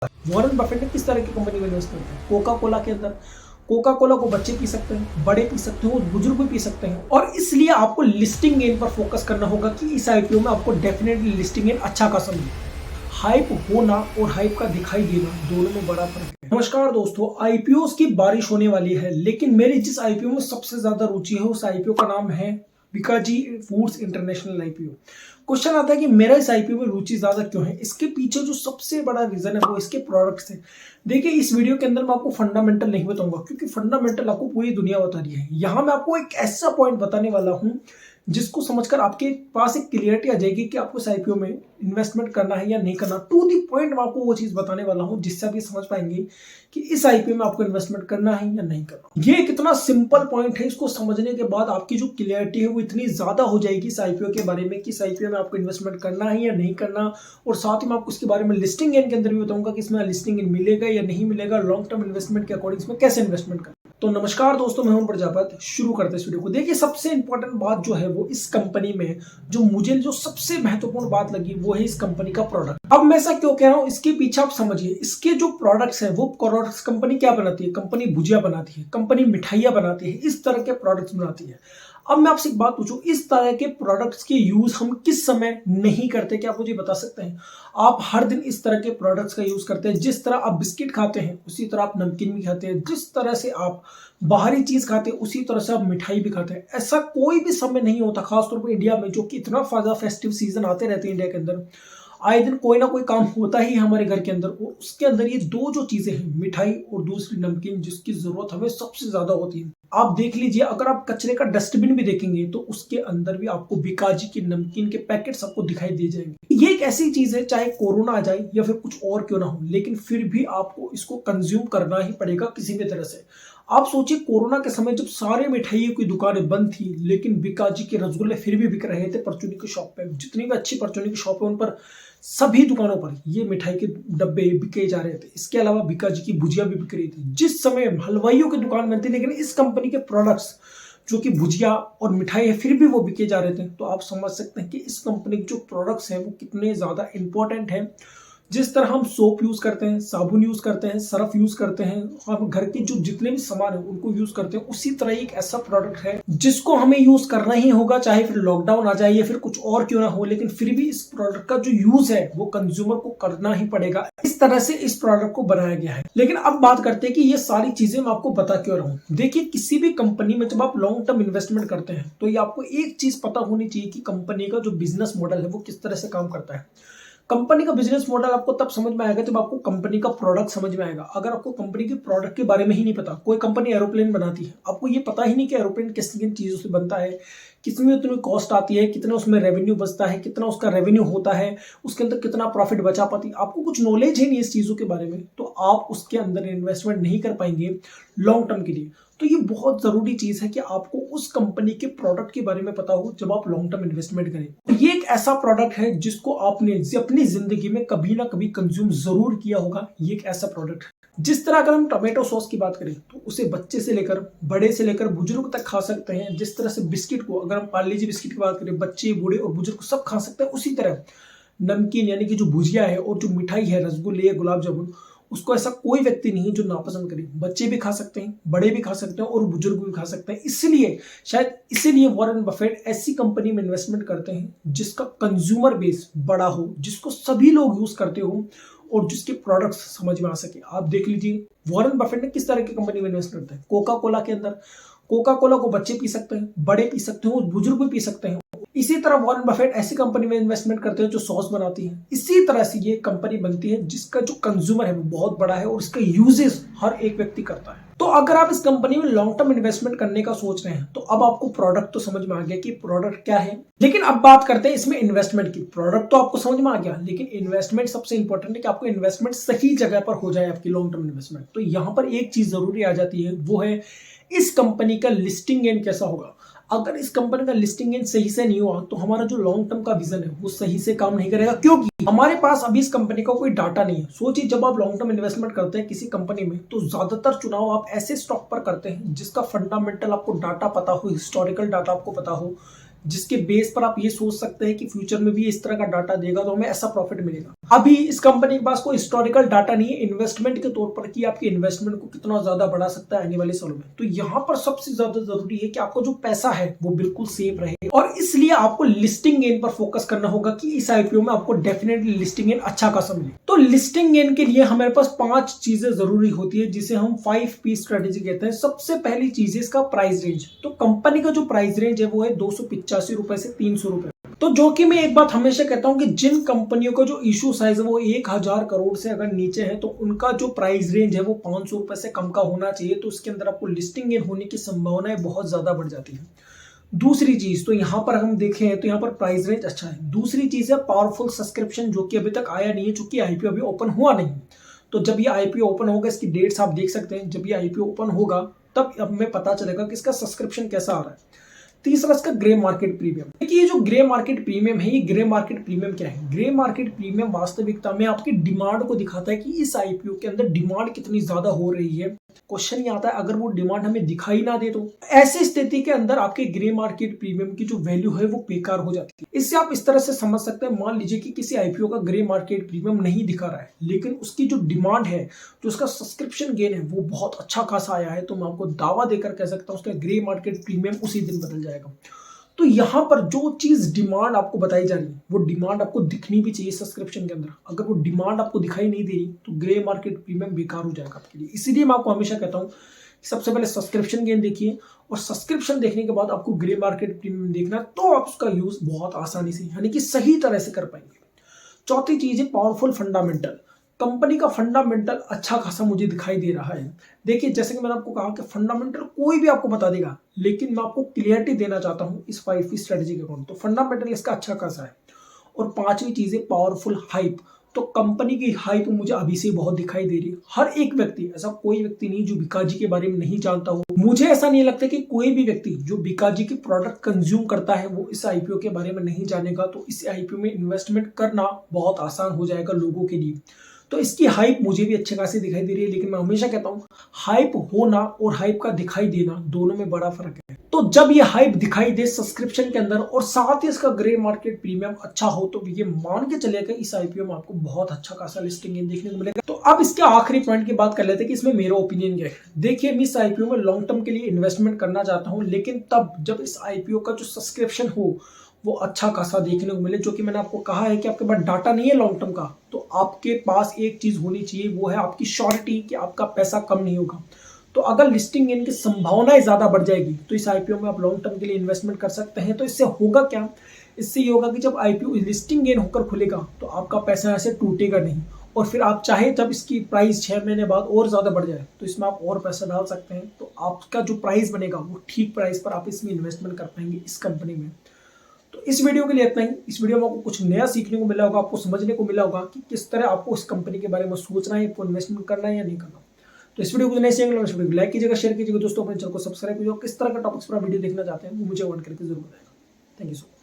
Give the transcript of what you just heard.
Warren Buffett ने किस तरह की कंपनी में इन्वेस्ट करते हैं? कोका कोला के अंदर। कोका कोला को बच्चे पी सकते हैं, बड़े पी सकते हैं और बुजुर्ग भी पी सकते हैं। और इसलिए आपको लिस्टिंग गेन पर फोकस करना होगा कि इस आईपीओ में आपको डेफिनेटली लिस्टिंग गेन अच्छा खासा मिले। हाइप होना और हाइप का दिखाई देना दोनों में बड़ा फर्क है। नमस्कार दोस्तों, आईपीओ की बारिश होने वाली है, लेकिन मेरी जिस आईपीओ में सबसे ज्यादा रुचि है उस आईपीओ का नाम है Bikaji foods international IPO. Question आता है कि मेरा इस आईपीओ में रुचि ज्यादा क्यों है? इसके पीछे जो सबसे बड़ा रीजन है वो इसके प्रोडक्ट्स है। देखिए, इस वीडियो के अंदर मैं आपको फंडामेंटल नहीं बताऊंगा क्योंकि फंडामेंटल आपको पूरी दुनिया बता रही है। यहाँ मैं आपको एक ऐसा पॉइंट बताने वाला हूँ जिसको समझकर आपके पास एक क्लियरिटी आ जाएगी कि आपको इस आईपीओ में इन्वेस्टमेंट करना है या नहीं करना। टू दी पॉइंट मैं आपको वो चीज बताने वाला हूं जिससे आप ये समझ पाएंगे कि इस आईपीओ में आपको इन्वेस्टमेंट करना है या नहीं करना। ये कितना सिंपल पॉइंट है, इसको समझने के बाद आपकी जो क्लियरिटी है वो इतनी ज्यादा हो जाएगी इस आईपीओ के बारे में कि इस आईपीओ में आपको इन्वेस्टमेंट करना है या नहीं करना। और साथ ही मैं आपको इसके बारे में लिस्टिंग गेन के अंदर भी बताऊंगा कि इसमें लिस्टिंग गेन मिलेगा या नहीं मिलेगा, लॉन्ग टर्म इन्वेस्टमेंट के अकॉर्डिंग इसमें कैसे इन्वेस्टमेंट करना। तो नमस्कार दोस्तों, मैं हूं प्रजापत। शुरू करते हैं इस वीडियो को। देखिए, सबसे इंपॉर्टेंट बात जो है वो इस कंपनी में जो मुझे जो सबसे महत्वपूर्ण बात लगी वो है इस कंपनी का प्रोडक्ट। अब मैं ऐसा क्यों कह रहा हूं, इसके पीछे आप समझिए। इसके जो प्रोडक्ट्स हैं वो प्रोडक्ट्स कंपनी क्या बनाती है? कंपनी भुजिया बनाती है, कंपनी मिठाइयां बनाती है, इस तरह के प्रोडक्ट्स बनाती है। अब मैं आपसे एक बात पूछूं, इस तरह के प्रोडक्ट्स के यूज हम किस समय नहीं करते? क्या आप मुझे बता सकते हैं? आप हर दिन इस तरह के प्रोडक्ट्स का यूज करते हैं। जिस तरह आप बिस्किट खाते हैं उसी तरह आप नमकीन भी खाते हैं, जिस तरह से आप बाहरी चीज खाते हैं उसी तरह से आप मिठाई भी खाते हैं। ऐसा कोई भी समय नहीं होता, खासतौर पर इंडिया में जो कि इतना ज्यादा फेस्टिव सीजन आते रहते हैं इंडिया के अंदर, आए दिन कोई ना कोई काम होता ही हमारे घर के अंदर। और उसके अंदर ये दो जो चीजें हैं, मिठाई और दूसरी नमकीन, जिसकी जरूरत हमें सबसे ज्यादा होती है। आप देख लीजिए, अगर आप कचरे का डस्टबिन भी देखेंगे तो उसके अंदर भी आपको बीकाजी की नमकीन के पैकेट्स आपको दिखाई दे जाएंगे। ये एक ऐसी चीज है, चाहे कोरोना आ जाए या फिर कुछ और क्यों ना हो, लेकिन फिर भी आपको इसको कंज्यूम करना ही पड़ेगा किसी भी तरह से। आप सोचिए, कोरोना के समय जब सारे मिठाइयों की दुकानें बंद थी लेकिन बीकाजी के रसगुल्ले फिर भी बिक रहे थे परचूनी की शॉप पे। जितनी भी अच्छी परचूनी की शॉप है उन पर सभी दुकानों पर ये मिठाई के डब्बे बिके जा रहे थे। इसके अलावा बीकाजी की भुजिया भी बिक रही थी। जिस समय हलवाइयों की दुकान बंद थी, लेकिन इस कंपनी के प्रोडक्ट्स जो कि भुजिया और मिठाई है फिर भी वो बिके जा रहे थे। तो आप समझ सकते हैं कि इस कंपनी के जो प्रोडक्ट्स हैं वो कितने ज्यादा इंपॉर्टेंट हैं। जिस तरह हम सोप यूज करते हैं, साबुन यूज करते हैं, सर्फ यूज करते हैं, हम घर के जो जितने भी सामान है उनको यूज करते हैं, उसी तरह एक ऐसा प्रोडक्ट है जिसको हमें यूज करना ही होगा, चाहे फिर लॉकडाउन आ जाए या फिर कुछ और क्यों ना हो। लेकिन फिर भी इस प्रोडक्ट का जो यूज है वो कंज्यूमर को करना ही पड़ेगा। इस तरह से इस प्रोडक्ट को बनाया गया है। लेकिन अब बात करते हैं कि ये सारी चीजें मैं आपको बता क्यों रहा हूं। देखिए, किसी भी कंपनी में जब आप लॉन्ग टर्म इन्वेस्टमेंट करते हैं तो ये आपको एक चीज पता होनी चाहिए कि कंपनी का जो बिजनेस मॉडल है वो किस तरह से काम करता है। कंपनी का बिजनेस मॉडल आपको तब समझ में आएगा जब आपको कंपनी का प्रोडक्ट समझ में आएगा। अगर आपको कंपनी के प्रोडक्ट के बारे में ही नहीं पता, कोई कंपनी एरोप्लेन बनाती है, आपको ये पता ही नहीं कि एरोप्लेन किस किन चीजों से बनता है, कितनी उतनी कॉस्ट आती है, कितना उसमें रेवेन्यू बचता है, कितना उसका रेवेन्यू होता है, उसके अंदर कितना प्रॉफिट बचा पाती है, आपको कुछ नॉलेज ही नहीं इस चीजों के बारे में, तो आप उसके अंदर इन्वेस्टमेंट नहीं कर पाएंगे लॉन्ग टर्म के लिए। तो ये बहुत जरूरी चीज है कि आपको उस कंपनी के प्रोडक्ट के बारे में पता हो जब आप लॉन्ग टर्म इन्वेस्टमेंट करें। ये एक ऐसा प्रोडक्ट है जिसको आपने अपनी जिंदगी में कभी ना कभी कंज्यूम जरूर किया होगा। ये एक ऐसा प्रोडक्ट है जिस तरह अगर हम टोमेटो सॉस की बात करें तो उसे बच्चे से लेकर बड़े से लेकर बुजुर्ग तक खा सकते हैं। जिस तरह से बिस्किट को, अगर हम पार्ले जी बिस्किट की बात करें, बच्चे बूढ़े और बुजुर्ग सब खा सकते हैं, उसी तरह नमकीन यानी कि जो भुजिया है और जो मिठाई है, रसगुल्ले या गुलाब जामुन, उसको ऐसा कोई व्यक्ति नहीं है जो नापसंद करे। बच्चे भी खा सकते हैं, बड़े भी खा सकते हैं और बुजुर्ग भी खा सकते हैं। इसलिए शायद इसीलिए वॉरेन बफेट ऐसी कंपनी में इन्वेस्टमेंट करते हैं जिसका कंज्यूमर बेस बड़ा हो, जिसको सभी लोग यूज करते हो और जिसके प्रोडक्ट्स समझ में आ सके। आप देख लीजिए, वॉरेन बफेट ने किस तरह की कंपनी में इन्वेस्ट करते हैं। कोका कोला के अंदर। कोका कोला को बच्चे पी सकते हैं, बड़े पी सकते हैं और बुजुर्ग भी पी सकते हैं। इसी तरह वॉरेन बफेट ऐसी कंपनी में इन्वेस्टमेंट करते हैं जो सॉस बनाती है। इसी तरह से ये कंपनी बनती है जिसका जो कंज्यूमर है वो बहुत बड़ा है और इसका यूजेस हर एक व्यक्ति करता है। तो अगर आप इस कंपनी में लॉन्ग टर्म इन्वेस्टमेंट करने का सोच रहे हैं तो अब आपको प्रोडक्ट तो समझ में आ गया कि प्रोडक्ट क्या है। लेकिन अब बात करते हैं इसमें इन्वेस्टमेंट की। प्रोडक्ट तो आपको समझ में आ गया, लेकिन इन्वेस्टमेंट सबसे इंपॉर्टेंट है कि आपको इन्वेस्टमेंट सही जगह पर हो जाए, आपकी लॉन्ग टर्म इन्वेस्टमेंट। तो यहां पर एक चीज जरूरी आ जाती है, वो है इस कंपनी का लिस्टिंग गेन कैसा होगा। अगर इस कंपनी का लिस्टिंग गेन सही से नहीं हुआ तो हमारा जो लॉन्ग टर्म का विजन है वो सही से काम नहीं करेगा, क्योंकि हमारे पास अभी इस कंपनी का कोई डाटा नहीं है। सोचिए, जब आप लॉन्ग टर्म इन्वेस्टमेंट करते हैं किसी कंपनी में तो ज्यादातर चुनाव आप ऐसे स्टॉक पर करते हैं जिसका फंडामेंटल आपको डाटा पता हो, हिस्टोरिकल डाटा आपको पता हो, जिसके बेस पर आप ये सोच सकते हैं कि फ्यूचर में भी इस तरह का डाटा देगा तो हमें ऐसा प्रॉफिट मिलेगा। अभी इस कंपनी के पास कोई हिस्टोरिकल डाटा नहीं है इन्वेस्टमेंट के तौर पर कि आपके इन्वेस्टमेंट को कितना ज्यादा बढ़ा सकता है आने वाले सालों में। तो यहाँ पर सबसे ज्यादा जरूरी है कि आपका जो पैसा है वो बिल्कुल सेफ रहे, और इसलिए आपको लिस्टिंग गेन पर फोकस करना होगा कि इस आईपीओ में आपको डेफिनेटली लिस्टिंग गेन अच्छा खासा मिले। तो लिस्टिंग गेन के लिए हमारे पास 5 चीजें जरूरी होती है जिसे हम 5P स्ट्रेटेजी कहते हैं। सबसे पहली चीज है इसका प्राइस रेंज। तो कंपनी का जो प्राइस रेंज है वो है 285 रुपए से 300 रुपए। तो जो कि मैं एक बात हमेशा कहता हूं कि जिन कंपनियों का जो इशू साइज है वो 1000 करोड़ से अगर नीचे है तो उनका जो प्राइस रेंज है वो 500 रुपए से कम का होना चाहिए। तो उसके अंदर आपको लिस्टिंग गेन होने की संभावनाएं बहुत ज्यादा बढ़ जाती है। दूसरी चीज, तो यहाँ पर हम देखें तो यहाँ पर प्राइस रेंज अच्छा है। दूसरी चीज है पावरफुल सब्सक्रिप्शन, जो कि अभी तक आया नहीं है चूंकि आईपीओ अभी ओपन हुआ नहीं। तो जब ये आईपीओ ओपन होगा, इसकी डेट्स आप देख सकते हैं, जब ये आईपीओ ओपन होगा तब हमें पता चलेगा कि इसका सब्सक्रिप्शन कैसा आ रहा है। तीसरा इसका ग्रे मार्केट प्रीमियम। देखिए ये जो ग्रे मार्केट प्रीमियम है, ये ग्रे मार्केट प्रीमियम क्या है? ग्रे मार्केट प्रीमियम वास्तविकता में आपकी डिमांड को दिखाता है कि इस आईपीओ के अंदर डिमांड कितनी ज्यादा हो रही है। क्वेश्चन ये आता है अगर वो डिमांड हमें दिखाई ना दे तो ऐसी स्थिति के अंदर आपके ग्रे मार्केट प्रीमियम की जो वैल्यू है वो बेकार हो जाती है। इससे आप इस तरह से समझ सकते हैं, मान लीजिए कि किसी आईपीओ का ग्रे मार्केट प्रीमियम नहीं दिखा रहा है लेकिन उसकी जो डिमांड है, जो उसका सब्सक्रिप्शन गेन है वो बहुत अच्छा खासा आया है, तो मैं आपको दावा देकर कह सकता हूँ उसका ग्रे मार्केट प्रीमियम उसी दिन बदल जाएगा। तो यहाँ पर जो चीज डिमांड आपको बताई जा रही है वो डिमांड आपको दिखनी भी चाहिए सब्सक्रिप्शन के अंदर। अगर वो डिमांड आपको दिखाई नहीं दे रही तो ग्रे मार्केट प्रीमियम बेकार हो जाएगा आपके लिए। इसीलिए मैं आपको हमेशा कहता हूँ सबसे पहले सब्सक्रिप्शन गेन देखिए, और सब्सक्रिप्शन देखने के बाद आपको ग्रे मार्केट प्रीमियम देखना, तो आप उसका यूज बहुत आसानी से यानी कि सही तरह से कर पाएंगे। चौथी चीज है पावरफुल फंडामेंटल। कंपनी का फंडामेंटल अच्छा खासा मुझे दिखाई दे रहा है। देखिए जैसे कि मैंने आपको कहा कि फंडामेंटल कोई भी आपको बता देगा, लेकिन मैं आपको क्लियरिटी देना चाहता हूं इस 5P स्ट्रेटजी के अकॉर्डिंग। तो फंडामेंटल इसका अच्छा खासा है। और पांचवी चीज है पावरफुल हाइप। तो कंपनी की हाइप मुझे अभी से बहुत दिखाई दे रही है। हर एक व्यक्ति, ऐसा कोई व्यक्ति नहीं जो बीकाजी के बारे में नहीं जानता हो। मुझे ऐसा नहीं लगता कि कोई भी व्यक्ति जो बीकाजी के प्रोडक्ट कंज्यूम करता है वो इस आईपीओ के बारे में नहीं जानेगा। तो इस आईपीओ में इन्वेस्टमेंट करना बहुत आसान हो जाएगा लोगों के लिए। तो इसकी हाइप मुझे भी अच्छे खासी दिखाई दे रही है, लेकिन मैं हमेशा कहता हूँ हाइप होना और हाइप का दिखाई देना दोनों में बड़ा फर्क है। तो जब ये हाइप दिखाई दे सब्सक्रिप्शन के अंदर और साथ ही इसका ग्रे मार्केट प्रीमियम अच्छा हो तो ये मान के चलेगा इस आईपीओ में आपको बहुत अच्छा खासा लिस्टिंग गेन देखने को मिलेगा। तो अब इसके आखिरी पॉइंट की बात कर लेते हैं कि इसमें मेरा ओपिनियन क्या है। देखिए मैं इस आईपीओ में लॉन्ग टर्म के लिए इन्वेस्टमेंट करना चाहता हूँ, लेकिन तब जब इस आईपीओ का जो सब्सक्रिप्शन हो वो अच्छा खासा देखने को मिले। जो कि मैंने आपको कहा है कि आपके पास डाटा नहीं है लॉन्ग टर्म का, तो आपके पास एक चीज होनी चाहिए, वो है आपकी श्योरिटी कि आपका पैसा कम नहीं होगा। तो अगर लिस्टिंग गेन की संभावनाएं ज्यादा बढ़ जाएगी तो इस आईपीओ में आप लॉन्ग टर्म के लिए इन्वेस्टमेंट कर सकते हैं। तो इससे होगा क्या? इससे ये होगा कि जब आईपीओ लिस्टिंग गेन होकर खुलेगा तो आपका पैसा ऐसे टूटेगा नहीं, और फिर आप चाहे जब इसकी प्राइस 6 महीने बाद और ज्यादा बढ़ जाए तो इसमें आप और पैसा डाल सकते हैं। तो आपका जो प्राइस बनेगा वो ठीक प्राइस पर आप इसमें इन्वेस्टमेंट कर पाएंगे इस कंपनी में। तो इस वीडियो के लिए इतना ही। इस वीडियो में आपको कुछ नया सीखने को मिला होगा, आपको समझने को मिला होगा कि किस तरह आपको इस कंपनी के बारे में सोचना है, आपको इन्वेस्टमेंट करना है या नहीं करना। तो इस वीडियो को नए से लाइक कीजिएगा, शेयर कीजिएगा दोस्तों, अपने चैनल को सब्सक्राइब कीजिएगा। किस तरह का टॉपिक्स पर वीडियो देखना चाहते हैं वो मुझे कमेंट करके जरूर बताएगा। Thank you so much.